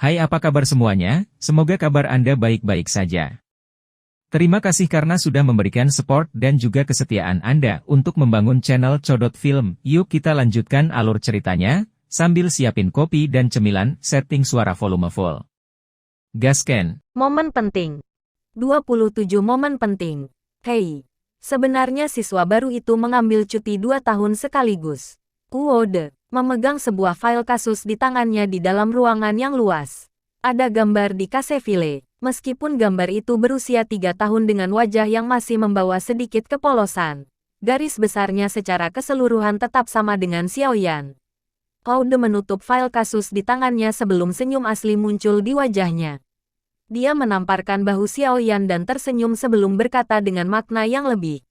Hai, apa kabar semuanya? Semoga kabar Anda baik-baik saja. Terima kasih karena sudah memberikan support dan juga kesetiaan Anda untuk membangun channel Codot Film. Yuk kita lanjutkan alur ceritanya, sambil siapin kopi dan cemilan, setting suara volume full. Gasken. Momen penting. 27 momen penting. Hei, sebenarnya siswa baru itu mengambil cuti 2 tahun sekaligus. Kuode memegang sebuah file kasus di tangannya di dalam ruangan yang luas. Ada gambar di Kaseville, meskipun gambar itu berusia 3 tahun dengan wajah yang masih membawa sedikit kepolosan. Garis besarnya secara keseluruhan tetap sama dengan Xiaoyan. Kuode menutup file kasus di tangannya sebelum senyum asli muncul di wajahnya. Dia menamparkan bahu Xiaoyan dan tersenyum sebelum berkata dengan makna yang lebih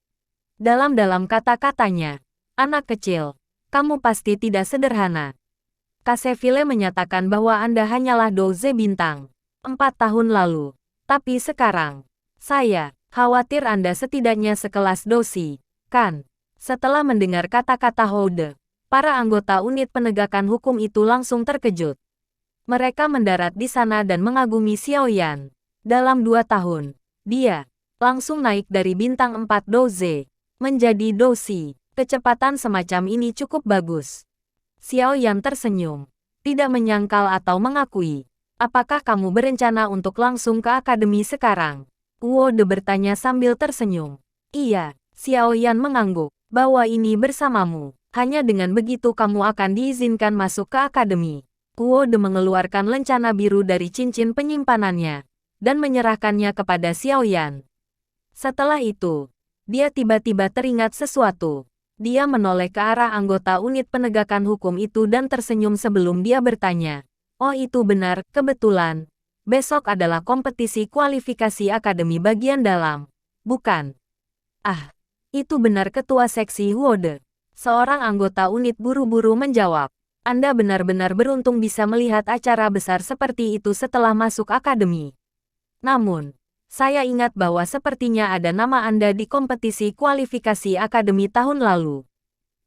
dalam kata-katanya. Anak kecil, kamu pasti tidak sederhana. Kaseville menyatakan bahwa Anda hanyalah Douze bintang 4 tahun lalu. Tapi sekarang, saya khawatir Anda setidaknya sekelas Douzi, kan? Setelah mendengar kata-kata Houde, para anggota unit penegakan hukum itu langsung terkejut. Mereka mendarat di sana dan mengagumi Xiaoyan. Dalam 2 tahun, dia langsung naik dari bintang 4 Douze menjadi Douzi. Kecepatan semacam ini cukup bagus. Xiaoyan tersenyum, tidak menyangkal atau mengakui. Apakah kamu berencana untuk langsung ke akademi sekarang? Kuode bertanya sambil tersenyum. Iya, Xiaoyan mengangguk, bahwa ini bersamamu. Hanya dengan begitu kamu akan diizinkan masuk ke akademi. Kuode mengeluarkan lencana biru dari cincin penyimpanannya, dan menyerahkannya kepada Xiaoyan. Setelah itu, dia tiba-tiba teringat sesuatu. Dia menoleh ke arah anggota unit penegakan hukum itu dan tersenyum sebelum dia bertanya. Oh itu benar, kebetulan. Besok adalah kompetisi kualifikasi akademi bagian dalam. Bukan? Ah, itu benar ketua seksi Huode. Seorang anggota unit buru-buru menjawab. Anda benar-benar beruntung bisa melihat acara besar seperti itu setelah masuk akademi. Namun, saya ingat bahwa sepertinya ada nama Anda di kompetisi kualifikasi akademi tahun lalu.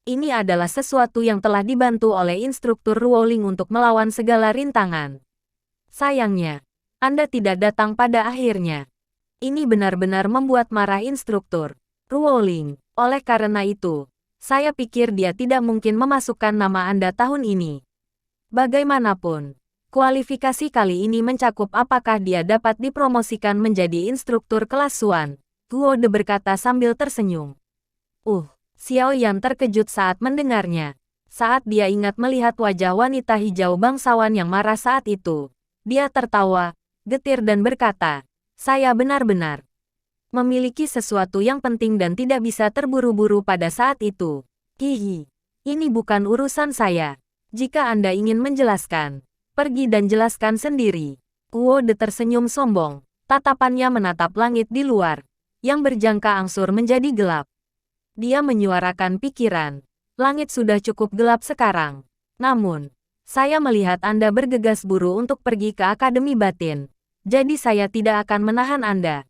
Ini adalah sesuatu yang telah dibantu oleh instruktur Ruoling untuk melawan segala rintangan. Sayangnya, Anda tidak datang pada akhirnya. Ini benar-benar membuat marah instruktur Ruoling. Oleh karena itu, saya pikir dia tidak mungkin memasukkan nama Anda tahun ini. Bagaimanapun, kualifikasi kali ini mencakup apakah dia dapat dipromosikan menjadi instruktur kelas Suan. Guode berkata sambil tersenyum. Xiaoyan terkejut saat mendengarnya. Saat dia ingat melihat wajah wanita hijau bangsawan yang marah saat itu, dia tertawa, getir dan berkata, saya benar-benar memiliki sesuatu yang penting dan tidak bisa terburu-buru pada saat itu. Hihi, ini bukan urusan saya. Jika Anda ingin menjelaskan, pergi dan jelaskan sendiri. Kuode tersenyum sombong. Tatapannya menatap langit di luar, yang berjangka angsur menjadi gelap. Dia menyuarakan pikiran. Langit sudah cukup gelap sekarang. Namun, saya melihat Anda bergegas buru untuk pergi ke Akademi Batin. Jadi saya tidak akan menahan Anda.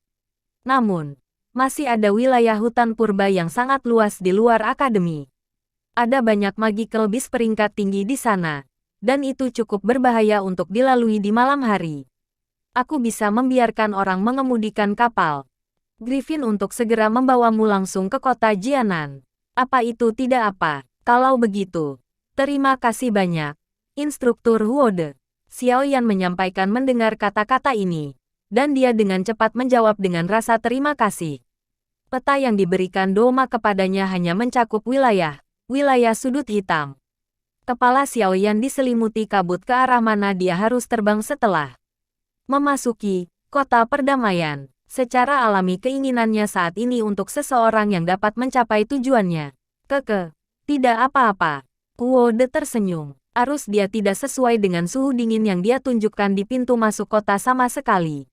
Namun, masih ada wilayah hutan purba yang sangat luas di luar Akademi. Ada banyak magical beast peringkat tinggi di sana. Dan itu cukup berbahaya untuk dilalui di malam hari. Aku bisa membiarkan orang mengemudikan kapal Griffin untuk segera membawamu langsung ke kota Jianan. Apa itu tidak apa? Kalau begitu, terima kasih banyak, Instruktur Huode. Xiaoyan menyampaikan mendengar kata-kata ini, dan dia dengan cepat menjawab dengan rasa terima kasih. Peta yang diberikan Doma kepadanya hanya mencakup wilayah sudut hitam. Kepala Xiaoyan diselimuti kabut ke arah mana dia harus terbang setelah memasuki kota perdamaian. Secara alami keinginannya saat ini untuk seseorang yang dapat mencapai tujuannya. Tidak apa-apa. Kuode tersenyum. Arus dia tidak sesuai dengan suhu dingin yang dia tunjukkan di pintu masuk kota sama sekali.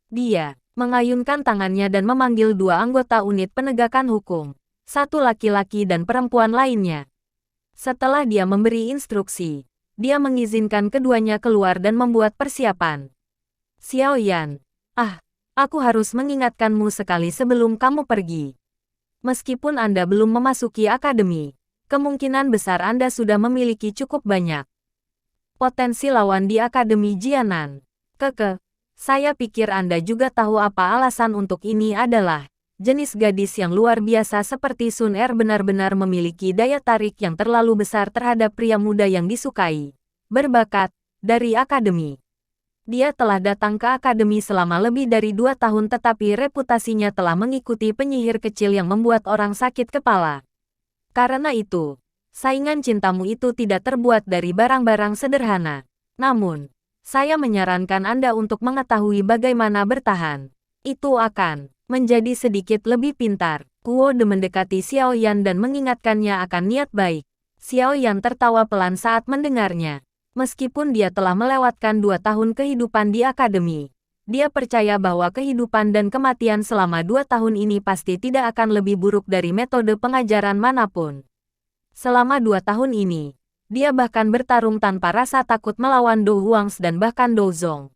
Dia mengayunkan tangannya dan memanggil 2 anggota unit penegakan hukum. 1 laki-laki dan perempuan lainnya. Setelah dia memberi instruksi, dia mengizinkan keduanya keluar dan membuat persiapan. Xiaoyan, aku harus mengingatkanmu sekali sebelum kamu pergi. Meskipun Anda belum memasuki akademi, kemungkinan besar Anda sudah memiliki cukup banyak Potensi lawan di Akademi Jianan. Saya pikir Anda juga tahu apa alasan untuk ini adalah, jenis gadis yang luar biasa seperti Sun Er benar-benar memiliki daya tarik yang terlalu besar terhadap pria muda yang disukai, berbakat, dari Akademi. Dia telah datang ke Akademi selama lebih dari 2 tahun tetapi reputasinya telah mengikuti penyihir kecil yang membuat orang sakit kepala. Karena itu, saingan cintamu itu tidak terbuat dari barang-barang sederhana. Namun, saya menyarankan Anda untuk mengetahui bagaimana bertahan. Itu akan menjadi sedikit lebih pintar. Kuo De mendekati Xiao Yan dan mengingatkannya akan niat baik. Xiao Yan tertawa pelan saat mendengarnya. Meskipun dia telah melewatkan 2 tahun kehidupan di Akademi, dia percaya bahwa kehidupan dan kematian selama 2 tahun ini pasti tidak akan lebih buruk dari metode pengajaran manapun. Selama 2 tahun ini, dia bahkan bertarung tanpa rasa takut melawan Do Huangs dan bahkan Do Zong.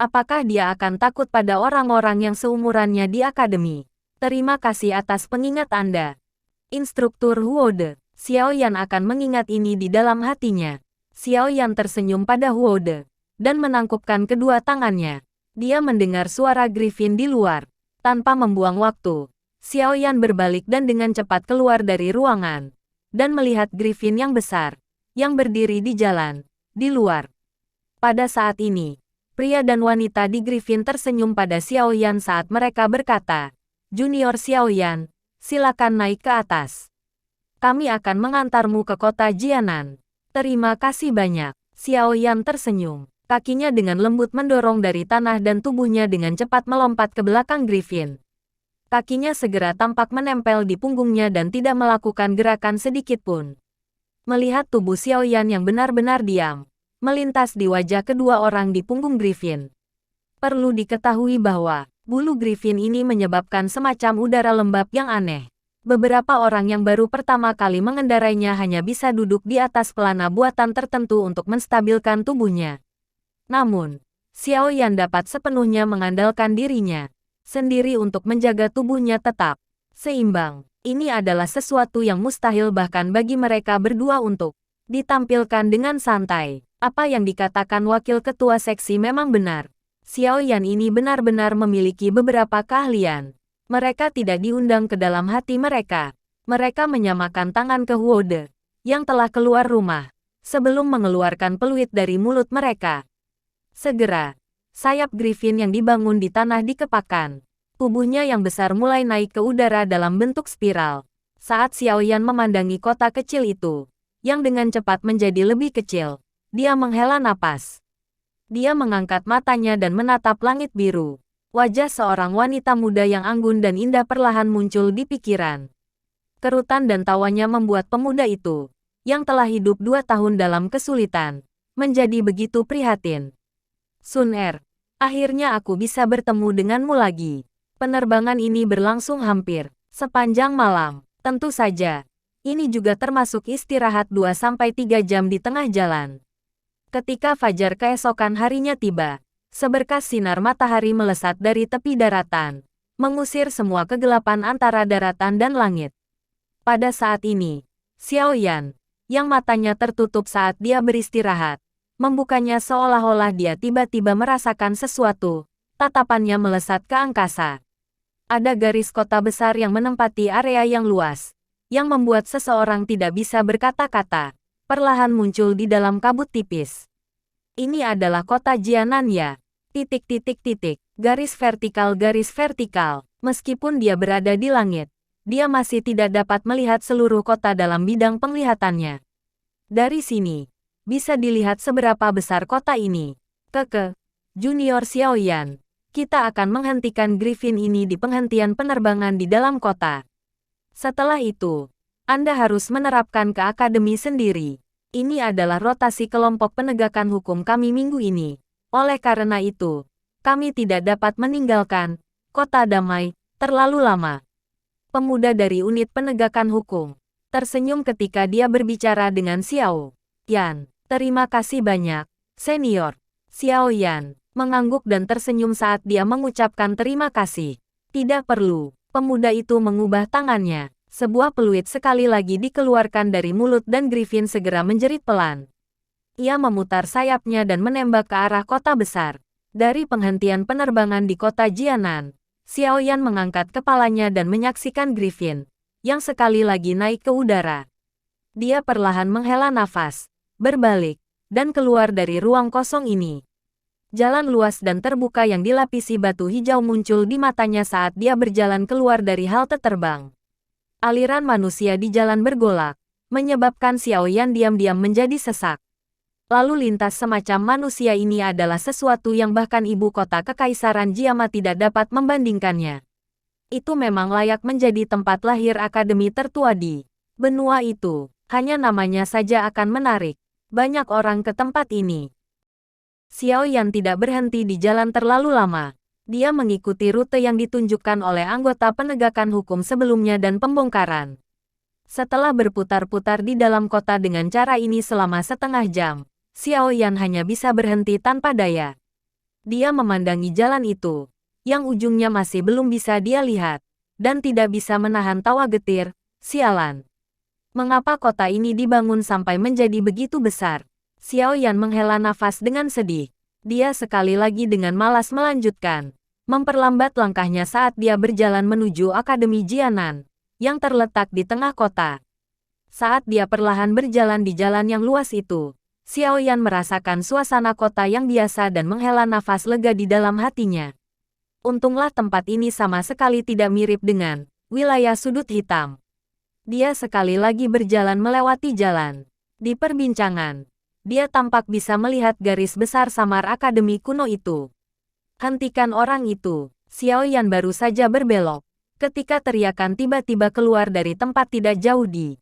Apakah dia akan takut pada orang-orang yang seumurannya di Akademi? Terima kasih atas pengingat Anda. Instruktur Huode. Xiao Yan akan mengingat ini di dalam hatinya. Xiao Yan tersenyum pada Huode dan menangkupkan kedua tangannya. Dia mendengar suara Griffin di luar. Tanpa membuang waktu, Xiao Yan berbalik dan dengan cepat keluar dari ruangan dan melihat Griffin yang besar yang berdiri di jalan di luar. Pada saat ini, pria dan wanita di Griffin tersenyum pada Xiao Yan saat mereka berkata, "Junior Xiao Yan, silakan naik ke atas. Kami akan mengantarmu ke kota Jianan." Terima kasih banyak. Xiao Yan tersenyum. Kakinya dengan lembut mendorong dari tanah dan tubuhnya dengan cepat melompat ke belakang Griffin. Kakinya segera tampak menempel di punggungnya dan tidak melakukan gerakan sedikit pun. Melihat tubuh Xiao Yan yang benar-benar diam, melintas di wajah kedua orang di punggung Griffin. Perlu diketahui bahwa bulu Griffin ini menyebabkan semacam udara lembab yang aneh. Beberapa orang yang baru pertama kali mengendarainya hanya bisa duduk di atas pelana buatan tertentu untuk menstabilkan tubuhnya. Namun, Xiao Yan dapat sepenuhnya mengandalkan dirinya sendiri untuk menjaga tubuhnya tetap seimbang. Ini adalah sesuatu yang mustahil bahkan bagi mereka berdua untuk ditampilkan dengan santai. Apa yang dikatakan wakil ketua seksi memang benar. Xiao Yan ini benar-benar memiliki beberapa keahlian. Mereka tidak diundang ke dalam hati mereka. Mereka menyamakan tangan ke Huode, yang telah keluar rumah, sebelum mengeluarkan peluit dari mulut mereka. Segera, sayap Griffin yang dibangun di tanah dikepakkan. Tubuhnya yang besar mulai naik ke udara dalam bentuk spiral. Saat Xiao Yan memandangi kota kecil itu, yang dengan cepat menjadi lebih kecil, dia menghela napas. Dia mengangkat matanya dan menatap langit biru. Wajah seorang wanita muda yang anggun dan indah perlahan muncul di pikiran. Kerutan dan tawanya membuat pemuda itu, yang telah hidup 2 tahun dalam kesulitan, menjadi begitu prihatin. "Sun Er, akhirnya aku bisa bertemu denganmu lagi." Penerbangan ini berlangsung hampir sepanjang malam. Tentu saja, ini juga termasuk istirahat 2-3 jam di tengah jalan. Ketika fajar keesokan harinya tiba, seberkas sinar matahari melesat dari tepi daratan, mengusir semua kegelapan antara daratan dan langit. Pada saat ini, Xiao Yan, yang matanya tertutup saat dia beristirahat, membukanya seolah-olah dia tiba-tiba merasakan sesuatu. Tatapannya melesat ke angkasa. Ada garis kota besar yang menempati area yang luas, yang membuat seseorang tidak bisa berkata-kata, perlahan muncul di dalam kabut tipis. Ini adalah kota Jianan ya. ... Garis vertikal. Meskipun dia berada di langit, dia masih tidak dapat melihat seluruh kota dalam bidang penglihatannya. Dari sini, bisa dilihat seberapa besar kota ini. Junior Xiao Yan, kita akan menghentikan Griffin ini di penghentian penerbangan di dalam kota. Setelah itu, Anda harus menerapkan ke akademi sendiri. Ini adalah rotasi kelompok penegakan hukum kami minggu ini. Oleh karena itu, kami tidak dapat meninggalkan kota damai terlalu lama. Pemuda dari unit penegakan hukum tersenyum ketika dia berbicara dengan Xiao Yan. Terima kasih banyak, senior. Xiao Yan mengangguk dan tersenyum saat dia mengucapkan terima kasih. Tidak perlu. Pemuda itu mengubah tangannya. Sebuah peluit sekali lagi dikeluarkan dari mulut dan Griffin segera menjerit pelan. Ia memutar sayapnya dan menembak ke arah kota besar. Dari penghentian penerbangan di kota Jianan, Xiao Yan mengangkat kepalanya dan menyaksikan Griffin, yang sekali lagi naik ke udara. Dia perlahan menghela nafas, berbalik, dan keluar dari ruang kosong ini. Jalan luas dan terbuka yang dilapisi batu hijau muncul di matanya saat dia berjalan keluar dari halte terbang. Aliran manusia di jalan bergolak, menyebabkan Xiao Yan diam-diam menjadi sesak. Lalu lintas semacam manusia ini adalah sesuatu yang bahkan ibu kota Kekaisaran Jiama tidak dapat membandingkannya. Itu memang layak menjadi tempat lahir akademi tertua di benua itu. Hanya namanya saja akan menarik banyak orang ke tempat ini. Xiao Yan tidak berhenti di jalan terlalu lama. Dia mengikuti rute yang ditunjukkan oleh anggota penegakan hukum sebelumnya dan pembongkaran. Setelah berputar-putar di dalam kota dengan cara ini selama setengah jam, Xiao Yan hanya bisa berhenti tanpa daya. Dia memandangi jalan itu, yang ujungnya masih belum bisa dia lihat, dan tidak bisa menahan tawa getir. Sialan. Mengapa kota ini dibangun sampai menjadi begitu besar? Xiao Yan menghela nafas dengan sedih. Dia sekali lagi dengan malas melanjutkan, memperlambat langkahnya saat dia berjalan menuju Akademi Jianan, yang terletak di tengah kota. Saat dia perlahan berjalan di jalan yang luas itu, Xiao Yan merasakan suasana kota yang biasa dan menghela nafas lega di dalam hatinya. Untunglah tempat ini sama sekali tidak mirip dengan wilayah sudut hitam. Dia sekali lagi berjalan melewati jalan. Di perbincangan, dia tampak bisa melihat garis besar samar akademi kuno itu. Hentikan orang itu, Xiao Yan baru saja berbelok, ketika teriakan tiba-tiba keluar dari tempat tidak jauh di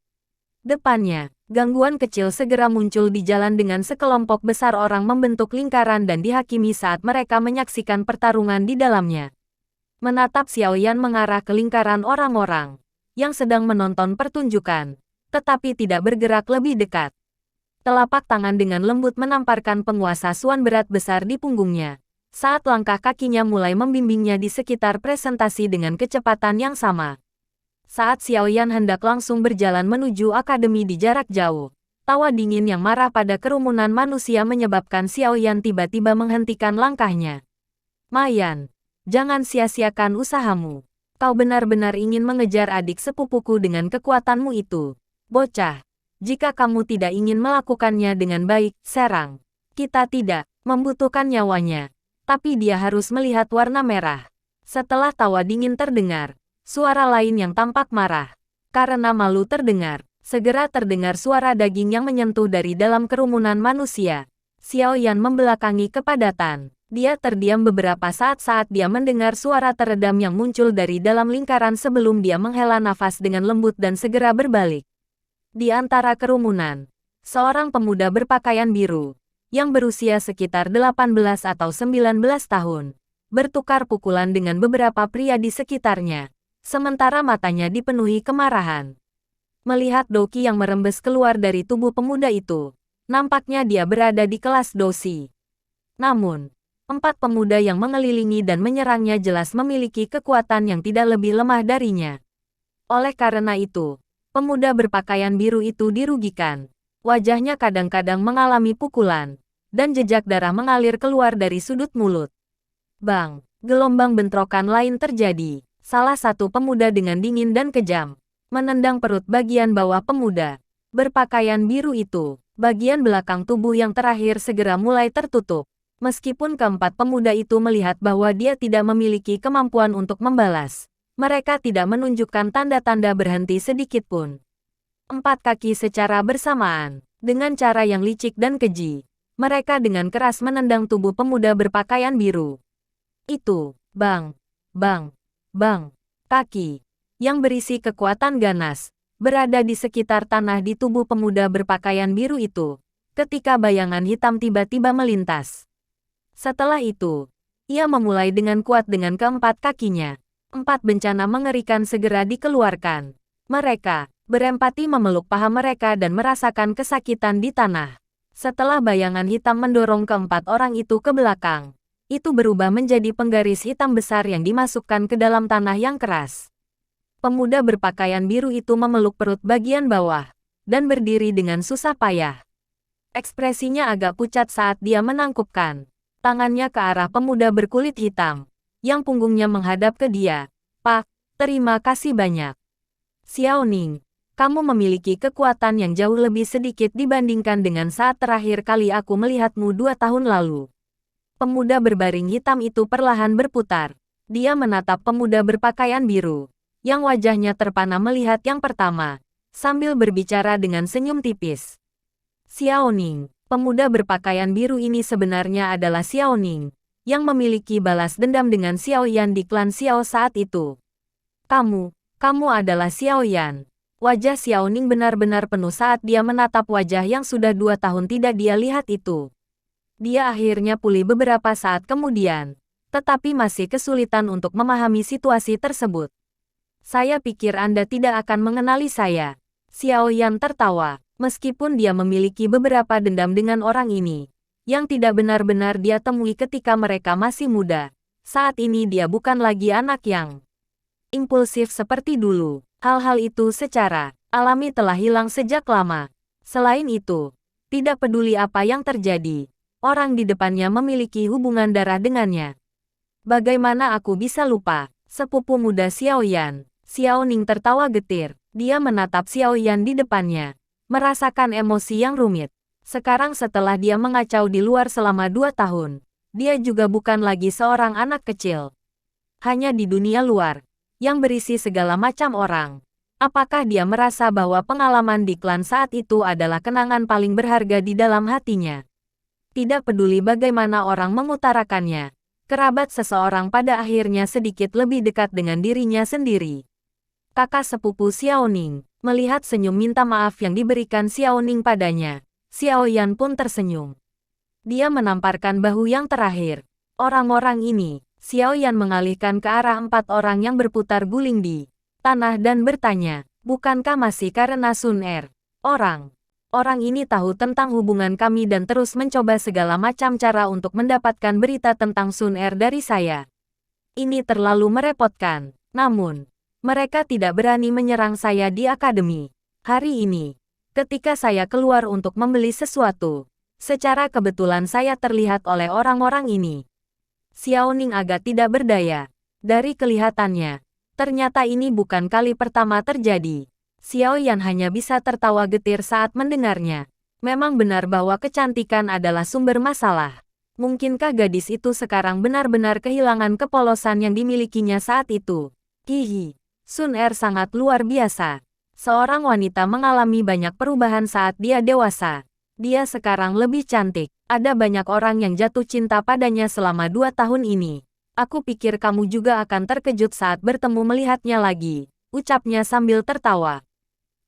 depannya. Gangguan kecil segera muncul di jalan dengan sekelompok besar orang membentuk lingkaran dan dihakimi saat mereka menyaksikan pertarungan di dalamnya. Menatap Xiao Yan mengarah ke lingkaran orang-orang yang sedang menonton pertunjukan, tetapi tidak bergerak lebih dekat. Telapak tangan dengan lembut menamparkan penguasa Suan berat besar di punggungnya, saat langkah kakinya mulai membimbingnya di sekitar presentasi dengan kecepatan yang sama. Saat Xiao Yan hendak langsung berjalan menuju akademi di jarak jauh, tawa dingin yang marah pada kerumunan manusia menyebabkan Xiao Yan tiba-tiba menghentikan langkahnya. Mayan, jangan sia-siakan usahamu. Kau benar-benar ingin mengejar adik sepupuku dengan kekuatanmu itu. Bocah, jika kamu tidak ingin melakukannya dengan baik, serang. Kita tidak membutuhkan nyawanya, tapi dia harus melihat warna merah. Setelah tawa dingin terdengar, suara lain yang tampak marah. Karena malu terdengar, segera terdengar suara daging yang menyentuh dari dalam kerumunan manusia. Xiao Yan membelakangi kepadatan. Dia terdiam beberapa saat dia mendengar suara teredam yang muncul dari dalam lingkaran sebelum dia menghela nafas dengan lembut dan segera berbalik. Di antara kerumunan, seorang pemuda berpakaian biru, yang berusia sekitar 18 atau 19 tahun, bertukar pukulan dengan beberapa pria di sekitarnya. Sementara matanya dipenuhi kemarahan. Melihat Doki yang merembes keluar dari tubuh pemuda itu, nampaknya dia berada di kelas dosi. Namun, 4 pemuda yang mengelilingi dan menyerangnya jelas memiliki kekuatan yang tidak lebih lemah darinya. Oleh karena itu, pemuda berpakaian biru itu dirugikan. Wajahnya kadang-kadang mengalami pukulan, dan jejak darah mengalir keluar dari sudut mulut. Bang, gelombang bentrokan lain terjadi. Salah satu pemuda dengan dingin dan kejam menendang perut bagian bawah pemuda berpakaian biru itu. Bagian belakang tubuh yang terakhir segera mulai tertutup. Meskipun keempat pemuda itu melihat bahwa dia tidak memiliki kemampuan untuk membalas, mereka tidak menunjukkan tanda-tanda berhenti sedikit pun. 4 kaki secara bersamaan, dengan cara yang licik dan keji, mereka dengan keras menendang tubuh pemuda berpakaian biru. Itu, bang, kaki yang berisi kekuatan ganas berada di sekitar tanah di tubuh pemuda berpakaian biru itu, ketika bayangan hitam tiba-tiba melintas. Setelah itu, ia memulai dengan kuat dengan keempat kakinya. 4 bencana mengerikan segera dikeluarkan. Mereka berempati memeluk paha mereka dan merasakan kesakitan di tanah. Setelah bayangan hitam mendorong keempat orang itu ke belakang, itu berubah menjadi penggaris hitam besar yang dimasukkan ke dalam tanah yang keras. Pemuda berpakaian biru itu memeluk perut bagian bawah, dan berdiri dengan susah payah. Ekspresinya agak pucat saat dia menangkupkan tangannya ke arah pemuda berkulit hitam, yang punggungnya menghadap ke dia. Pak, terima kasih banyak. Xiao Ning, kamu memiliki kekuatan yang jauh lebih sedikit dibandingkan dengan saat terakhir kali aku melihatmu 2 tahun lalu. Pemuda berbaring hitam itu perlahan berputar. Dia menatap pemuda berpakaian biru, yang wajahnya terpana melihat yang pertama, sambil berbicara dengan senyum tipis. Xiao Ning, pemuda berpakaian biru ini sebenarnya adalah Xiao Ning, yang memiliki balas dendam dengan Xiao Yan di klan Xiao saat itu. Kamu adalah Xiao Yan. Wajah Xiao Ning benar-benar penuh saat dia menatap wajah yang sudah 2 tahun tidak dia lihat itu. Dia akhirnya pulih beberapa saat kemudian, tetapi masih kesulitan untuk memahami situasi tersebut. Saya pikir Anda tidak akan mengenali saya. Xiao Yan tertawa. Meskipun dia memiliki beberapa dendam dengan orang ini, yang tidak benar-benar dia temui ketika mereka masih muda, saat ini dia bukan lagi anak yang impulsif seperti dulu. Hal-hal itu secara alami telah hilang sejak lama. Selain itu, tidak peduli apa yang terjadi, orang di depannya memiliki hubungan darah dengannya. Bagaimana aku bisa lupa? Sepupu muda Xiao Yan. Xiao Ning tertawa getir. Dia menatap Xiao Yan di depannya, merasakan emosi yang rumit. Sekarang setelah dia mengacau di luar selama 2 tahun, dia juga bukan lagi seorang anak kecil. Hanya di dunia luar, yang berisi segala macam orang. Apakah dia merasa bahwa pengalaman di klan saat itu adalah kenangan paling berharga di dalam hatinya? Tidak peduli bagaimana orang mengutarakannya, kerabat seseorang pada akhirnya sedikit lebih dekat dengan dirinya sendiri. Kakak sepupu Xiao Ning, melihat senyum minta maaf yang diberikan Xiao Ning padanya, Xiao Yan pun tersenyum. Dia menamparkan bahu yang terakhir. Orang-orang ini, Xiao Yan mengalihkan ke arah 4 orang yang berputar guling di tanah dan bertanya, bukankah masih karena Sun Er? Orang ini tahu tentang hubungan kami dan terus mencoba segala macam cara untuk mendapatkan berita tentang Sun Er dari saya. Ini terlalu merepotkan, namun mereka tidak berani menyerang saya di akademi. Hari ini, ketika saya keluar untuk membeli sesuatu, secara kebetulan saya terlihat oleh orang-orang ini. Xiao Ning agak tidak berdaya. Dari kelihatannya, ternyata ini bukan kali pertama terjadi. Xiao Yan hanya bisa tertawa getir saat mendengarnya. Memang benar bahwa kecantikan adalah sumber masalah. Mungkinkah gadis itu sekarang benar-benar kehilangan kepolosan yang dimilikinya saat itu? Hihi. Sun Er sangat luar biasa. Seorang wanita mengalami banyak perubahan saat dia dewasa. Dia sekarang lebih cantik. Ada banyak orang yang jatuh cinta padanya selama 2 tahun ini. Aku pikir kamu juga akan terkejut saat bertemu melihatnya lagi, ucapnya sambil tertawa.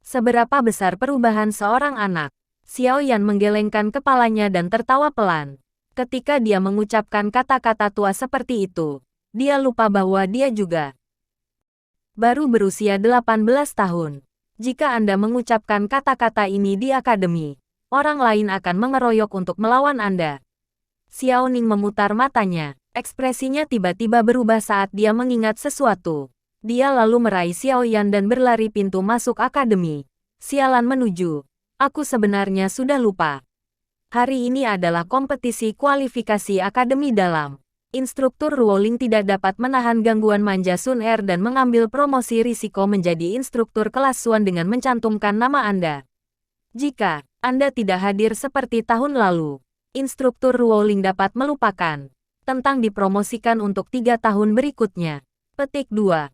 Seberapa besar perubahan seorang anak? Xiao Yan menggelengkan kepalanya dan tertawa pelan. Ketika dia mengucapkan kata-kata tua seperti itu, dia lupa bahwa dia juga baru berusia 18 tahun. Jika Anda mengucapkan kata-kata ini di akademi, orang lain akan mengeroyok untuk melawan Anda. Xiao Ning memutar matanya. Ekspresinya tiba-tiba berubah saat dia mengingat sesuatu. Dia lalu meraih Xiao Yan dan berlari pintu masuk akademi. Sialan menuju. Aku sebenarnya sudah lupa. Hari ini adalah kompetisi kualifikasi akademi dalam. Instruktur Ruoling tidak dapat menahan gangguan manja Sun Er dan mengambil promosi risiko menjadi instruktur kelas Suan dengan mencantumkan nama Anda. Jika Anda tidak hadir seperti tahun lalu, instruktur Ruoling dapat melupakan tentang dipromosikan untuk 3 tahun berikutnya. Petik 2.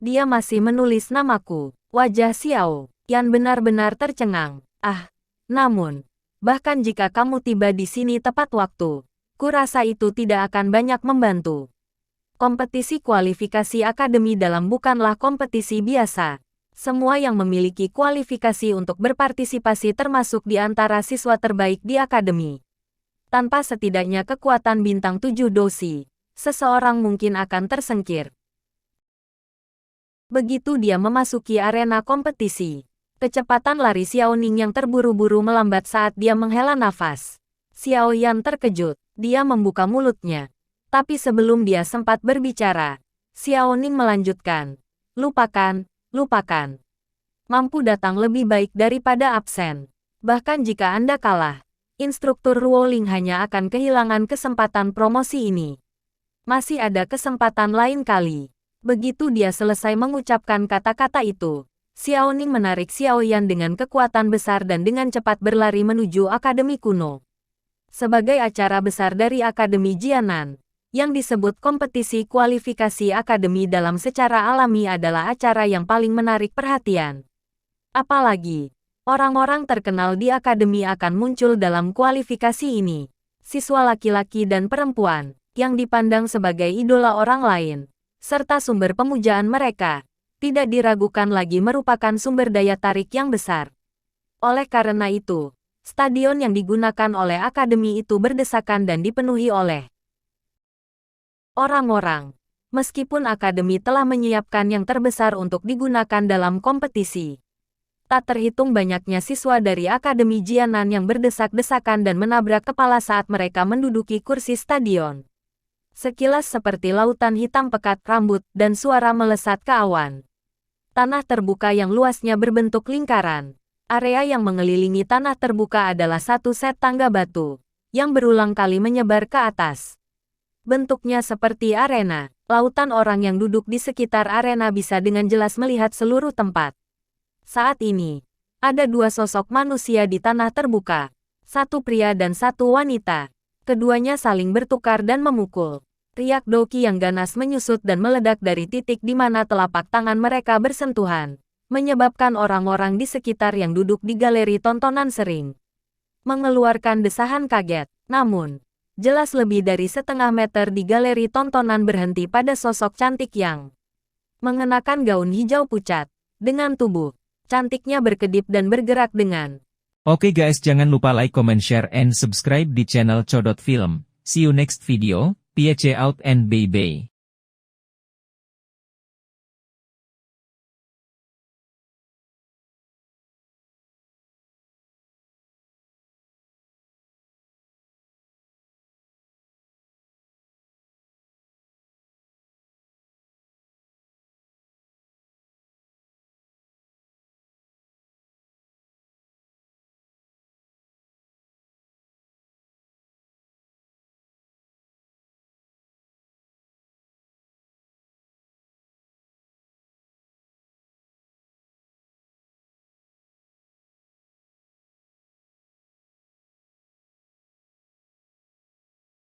Dia masih menulis namaku. Wajah Xiao Yan benar-benar tercengang. Namun, bahkan jika kamu tiba di sini tepat waktu, kurasa itu tidak akan banyak membantu. Kompetisi kualifikasi akademi dalam bukanlah kompetisi biasa. Semua yang memiliki kualifikasi untuk berpartisipasi termasuk di antara siswa terbaik di akademi. Tanpa setidaknya kekuatan bintang 7 dosi, seseorang mungkin akan tersingkir. Begitu dia memasuki arena kompetisi, kecepatan lari Xiao Ning yang terburu-buru melambat saat dia menghela nafas. Xiao Yan terkejut. Dia membuka mulutnya. Tapi sebelum dia sempat berbicara, Xiao Ning melanjutkan. Lupakan. Mampu datang lebih baik daripada absen. Bahkan jika Anda kalah, Instruktur Ruoling hanya akan kehilangan kesempatan promosi ini. Masih ada kesempatan lain kali. Begitu dia selesai mengucapkan kata-kata itu, Xiaoning menarik Xiaoyan dengan kekuatan besar dan dengan cepat berlari menuju Akademi Kuno. Sebagai acara besar dari Akademi Jianan, yang disebut kompetisi kualifikasi akademi dalam secara alami adalah acara yang paling menarik perhatian. Apalagi, orang-orang terkenal di akademi akan muncul dalam kualifikasi ini. Siswa laki-laki dan perempuan, yang dipandang sebagai idola orang lain, serta sumber pemujaan mereka, tidak diragukan lagi merupakan sumber daya tarik yang besar. Oleh karena itu, stadion yang digunakan oleh akademi itu berdesakan dan dipenuhi oleh orang-orang. Meskipun akademi telah menyiapkan yang terbesar untuk digunakan dalam kompetisi, tak terhitung banyaknya siswa dari Akademi Jianan yang berdesak-desakan dan menabrak kepala saat mereka menduduki kursi stadion. Sekilas seperti lautan hitam pekat rambut dan suara melesat ke awan. Tanah terbuka yang luasnya berbentuk lingkaran. Area yang mengelilingi tanah terbuka adalah satu set tangga batu, yang berulang kali menyebar ke atas. Bentuknya seperti arena. Lautan orang yang duduk di sekitar arena bisa dengan jelas melihat seluruh tempat. Saat ini, ada dua sosok manusia di tanah terbuka. Satu pria dan satu wanita. Keduanya saling bertukar dan memukul. Riak Doki yang ganas menyusut dan meledak dari titik di mana telapak tangan mereka bersentuhan, menyebabkan orang-orang di sekitar yang duduk di galeri tontonan sering mengeluarkan desahan kaget. Namun, jelas lebih dari setengah meter di galeri tontonan berhenti pada sosok cantik yang mengenakan gaun hijau pucat, dengan tubuh cantiknya berkedip dan bergerak dengan. Oke guys, jangan lupa like, comment, share, and subscribe di channel Codot Film. See you next video. Peace out and bye-bye.